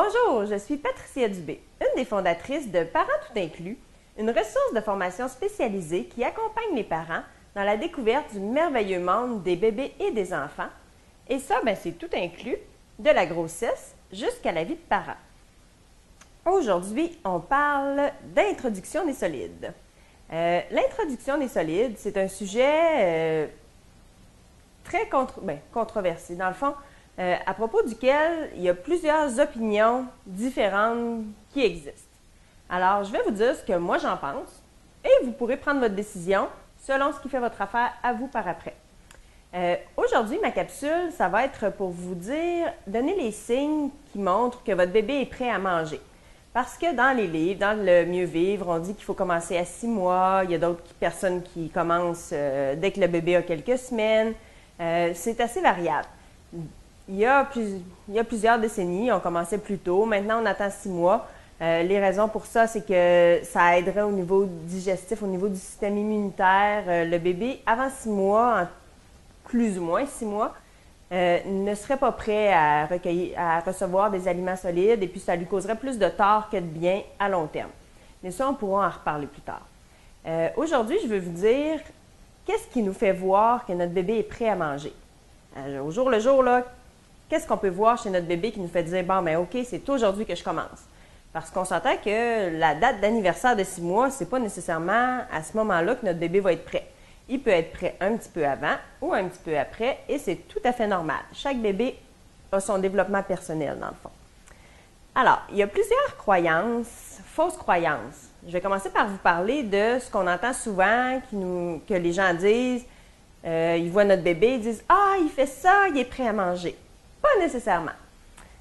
Bonjour, je suis Patricia Dubé, une des fondatrices de Parents Tout Inclus, une ressource de formation spécialisée qui accompagne les parents dans la découverte du merveilleux monde des bébés et des enfants. Et ça, c'est tout inclus, de la grossesse jusqu'à la vie de parents. Aujourd'hui, on parle d'introduction des solides. L'introduction des solides, c'est un sujet très controversé. Dans le fond, à propos duquel il y a plusieurs opinions différentes qui existent. Alors, je vais vous dire ce que moi j'en pense et vous pourrez prendre votre décision selon ce qui fait votre affaire à vous par après. Aujourd'hui, ma capsule, ça va être pour vous donner les signes qui montrent que votre bébé est prêt à manger. Parce que dans les livres, dans le mieux vivre, on dit qu'il faut commencer à 6 mois. Il y a d'autres personnes qui commencent dès que le bébé a quelques semaines. C'est assez variable. Il y a plusieurs décennies, on commençait plus tôt. Maintenant, on attend 6 mois. Les raisons pour ça, c'est que ça aiderait au niveau digestif, au niveau du système immunitaire. Le bébé, avant 6 mois, plus ou moins 6 mois, ne serait pas prêt à recevoir des aliments solides et puis ça lui causerait plus de tort que de bien à long terme. Mais ça, on pourra en reparler plus tard. Aujourd'hui, je veux vous dire qu'est-ce qui nous fait voir que notre bébé est prêt à manger. Au jour le jour, là, qu'est-ce qu'on peut voir chez notre bébé qui nous fait dire « Bon, OK, c'est aujourd'hui que je commence. » Parce qu'on s'entend que la date d'anniversaire de 6 mois, c'est pas nécessairement à ce moment-là que notre bébé va être prêt. Il peut être prêt un petit peu avant ou un petit peu après et c'est tout à fait normal. Chaque bébé a son développement personnel dans le fond. Alors, il y a plusieurs croyances, fausses croyances. Je vais commencer par vous parler de ce qu'on entend souvent, que les gens disent. Ils voient notre bébé, ils disent « Ah, il fait ça, il est prêt à manger. » Pas nécessairement.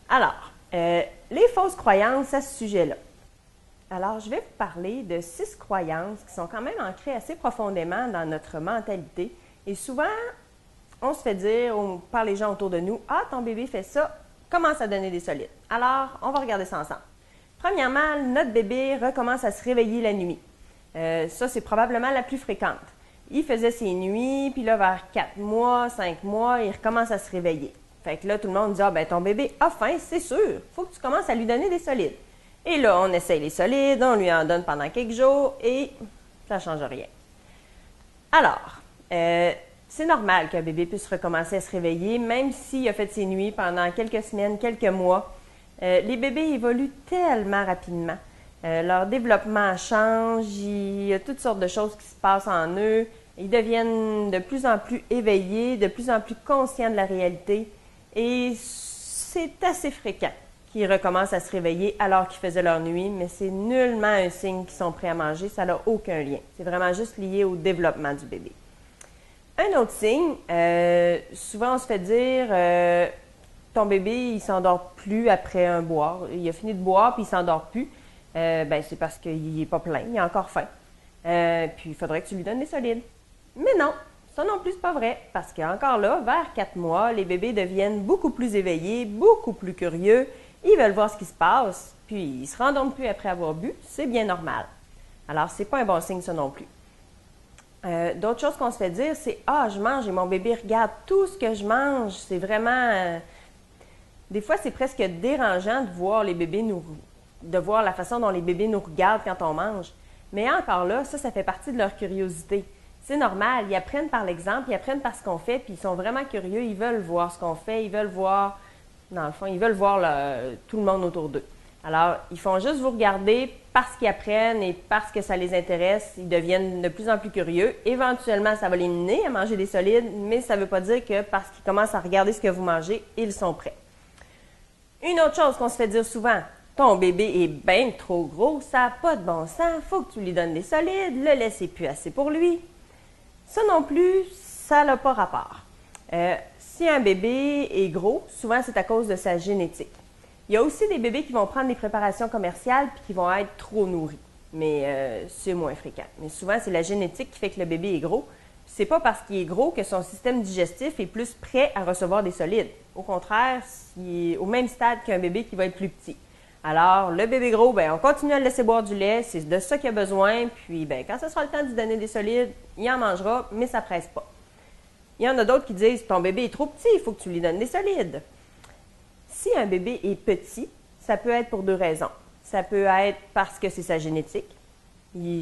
Alors, les fausses croyances à ce sujet-là. Alors, je vais vous parler de 6 croyances qui sont quand même ancrées assez profondément dans notre mentalité. Et souvent, on se fait dire par les gens autour de nous, « Ah, ton bébé fait ça, commence à donner des solides. » Alors, on va regarder ça ensemble. Premièrement, notre bébé recommence à se réveiller la nuit. Ça, c'est probablement la plus fréquente. Il faisait ses nuits, puis là, vers 4 mois, 5 mois, il recommence à se réveiller. Fait que là, tout le monde dit « Ah, ton bébé a faim, c'est sûr. Il faut que tu commences à lui donner des solides. » Et là, on essaye les solides, on lui en donne pendant quelques jours et ça ne change rien. Alors, c'est normal qu'un bébé puisse recommencer à se réveiller, même s'il a fait ses nuits pendant quelques semaines, quelques mois. Les bébés évoluent tellement rapidement. Leur développement change, il y a toutes sortes de choses qui se passent en eux. Ils deviennent de plus en plus éveillés, de plus en plus conscients de la réalité. Et c'est assez fréquent qu'ils recommencent à se réveiller alors qu'ils faisaient leur nuit, mais c'est nullement un signe qu'ils sont prêts à manger, ça n'a aucun lien. C'est vraiment juste lié au développement du bébé. Un autre signe, souvent on se fait dire ton bébé il s'endort plus après un boire. Il a fini de boire puis il s'endort plus. C'est parce qu'il n'est pas plein, il a encore faim. Puis il faudrait que tu lui donnes des solides. Mais non, ça non plus c'est pas vrai, parce qu'encore là, vers 4 mois, les bébés deviennent beaucoup plus éveillés, beaucoup plus curieux. Ils veulent voir ce qui se passe, puis ils ne se rendorment plus après avoir bu, c'est bien normal. Alors, c'est pas un bon signe, ça non plus. D'autres choses qu'on se fait dire, c'est « Ah, je mange et mon bébé regarde tout ce que je mange. » C'est vraiment... Des fois, c'est presque dérangeant de voir de voir la façon dont les bébés nous regardent quand on mange. Mais encore là, ça fait partie de leur curiosité. C'est normal, ils apprennent par l'exemple, ils apprennent par ce qu'on fait, puis ils sont vraiment curieux, ils veulent voir ce qu'on fait, ils veulent voir... Dans le fond, ils veulent voir tout le monde autour d'eux. Alors, ils font juste vous regarder parce qu'ils apprennent et parce que ça les intéresse. Ils deviennent de plus en plus curieux. Éventuellement, ça va les mener à manger des solides, mais ça ne veut pas dire que parce qu'ils commencent à regarder ce que vous mangez, ils sont prêts. Une autre chose qu'on se fait dire souvent, ton bébé est bien trop gros, ça n'a pas de bon sens, il faut que tu lui donnes des solides, le lait, c'est plus assez pour lui. Ça non plus, ça n'a pas rapport. Si un bébé est gros, souvent c'est à cause de sa génétique. Il y a aussi des bébés qui vont prendre des préparations commerciales puis qui vont être trop nourris, mais c'est moins fréquent. Mais souvent, c'est la génétique qui fait que le bébé est gros. C'est pas parce qu'il est gros que son système digestif est plus prêt à recevoir des solides. Au contraire, il est au même stade qu'un bébé qui va être plus petit. Alors, le bébé gros, on continue à le laisser boire du lait, c'est de ça qu'il a besoin, puis quand ce sera le temps de lui donner des solides, il en mangera, mais ça ne presse pas. Il y en a d'autres qui disent « Ton bébé est trop petit, il faut que tu lui donnes des solides. » Si un bébé est petit, ça peut être pour deux raisons. Ça peut être parce que c'est sa génétique.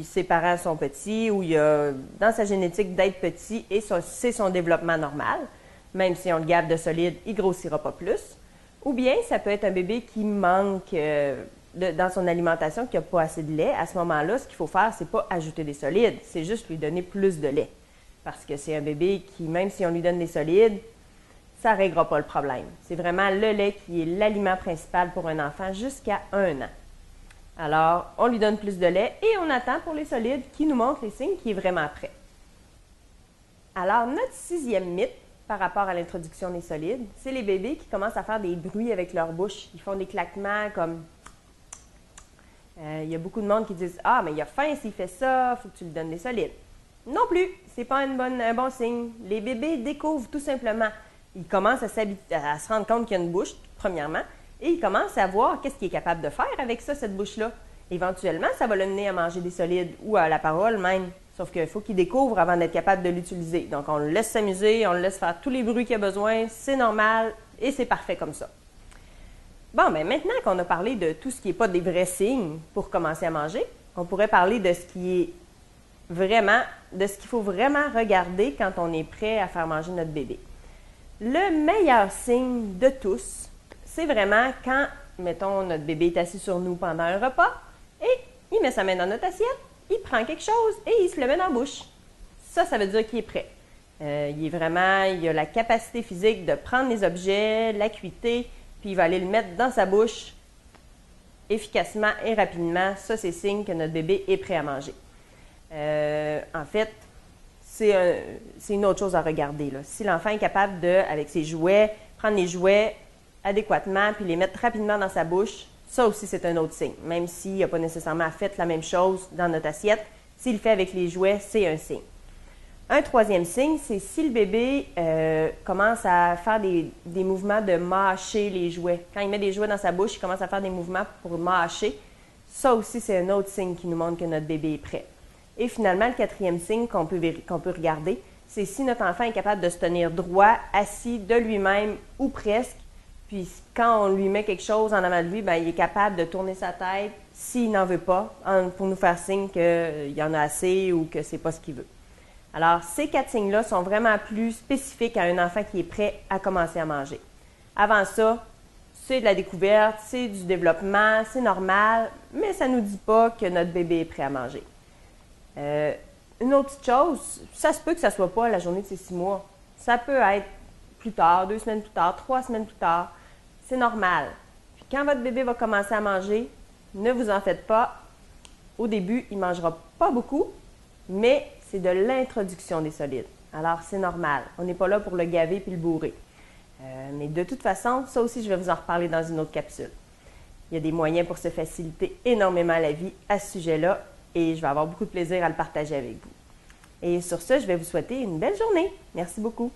Ses parents sont petits ou il y a dans sa génétique d'être petit et c'est son développement normal. Même si on le garde de solide, il ne grossira pas plus. Ou bien ça peut être un bébé qui manque dans son alimentation, qui n'a pas assez de lait. À ce moment-là, ce qu'il faut faire, c'est pas ajouter des solides, c'est juste lui donner plus de lait. Parce que c'est un bébé qui, même si on lui donne des solides, ça ne réglera pas le problème. C'est vraiment le lait qui est l'aliment principal pour un enfant jusqu'à 1 an. Alors, on lui donne plus de lait et on attend pour les solides qui nous montrent les signes qu'il est vraiment prêt. Alors, notre 6e mythe par rapport à l'introduction des solides, c'est les bébés qui commencent à faire des bruits avec leur bouche. Ils font des claquements comme... Il y a beaucoup de monde qui disent « Ah, mais il a faim s'il fait ça, il faut que tu lui donnes des solides. » Non plus, ce n'est pas un bon signe. Les bébés découvrent tout simplement. Ils commencent à se rendre compte qu'il y a une bouche, premièrement, et ils commencent à voir qu'est-ce qu'il est capable de faire avec ça, cette bouche-là. Éventuellement, ça va le mener à manger des solides ou à la parole même. Sauf qu'il faut qu'il découvre avant d'être capable de l'utiliser. Donc, on le laisse s'amuser, on le laisse faire tous les bruits qu'il a besoin, c'est normal et c'est parfait comme ça. Bon, bien maintenant qu'on a parlé de tout ce qui n'est pas des vrais signes pour commencer à manger, on pourrait parler de ce qui est vraiment, de ce qu'il faut vraiment regarder quand on est prêt à faire manger notre bébé. Le meilleur signe de tous, c'est vraiment quand, mettons, notre bébé est assis sur nous pendant un repas et il met sa main dans notre assiette, il prend quelque chose et il se le met dans la bouche. Ça veut dire qu'il est prêt. Il a la capacité physique de prendre les objets, l'acuité, puis il va aller le mettre dans sa bouche efficacement et rapidement. Ça, c'est signe que notre bébé est prêt à manger. En fait, c'est une autre chose à regarder, là. Si l'enfant est capable de, avec ses jouets, prendre les jouets adéquatement puis les mettre rapidement dans sa bouche, ça aussi, c'est un autre signe. Même s'il n'a pas nécessairement fait la même chose dans notre assiette, s'il le fait avec les jouets, c'est un signe. Un troisième signe, c'est si le bébé commence à faire des mouvements de mâcher les jouets. Quand il met des jouets dans sa bouche, il commence à faire des mouvements pour mâcher. Ça aussi, c'est un autre signe qui nous montre que notre bébé est prêt. Et finalement, le 4e signe qu'on peut regarder, c'est si notre enfant est capable de se tenir droit, assis de lui-même ou presque. Puis quand on lui met quelque chose en avant de lui, bien, il est capable de tourner sa tête s'il n'en veut pas, pour nous faire signe qu'il y en a assez ou que c'est pas ce qu'il veut. Alors, ces 4 signes-là sont vraiment plus spécifiques à un enfant qui est prêt à commencer à manger. Avant ça, c'est de la découverte, c'est du développement, c'est normal, mais ça ne nous dit pas que notre bébé est prêt à manger. Une autre petite chose, ça se peut que ça ne soit pas la journée de ses 6 mois. Ça peut être plus tard, 2 semaines plus tard, 3 semaines plus tard. C'est normal. Puis quand votre bébé va commencer à manger, ne vous en faites pas. Au début, il ne mangera pas beaucoup, mais c'est de l'introduction des solides. Alors, c'est normal. On n'est pas là pour le gaver puis le bourrer. Mais de toute façon, ça aussi, je vais vous en reparler dans une autre capsule. Il y a des moyens pour se faciliter énormément la vie à ce sujet-là et je vais avoir beaucoup de plaisir à le partager avec vous. Et sur ce, je vais vous souhaiter une belle journée. Merci beaucoup.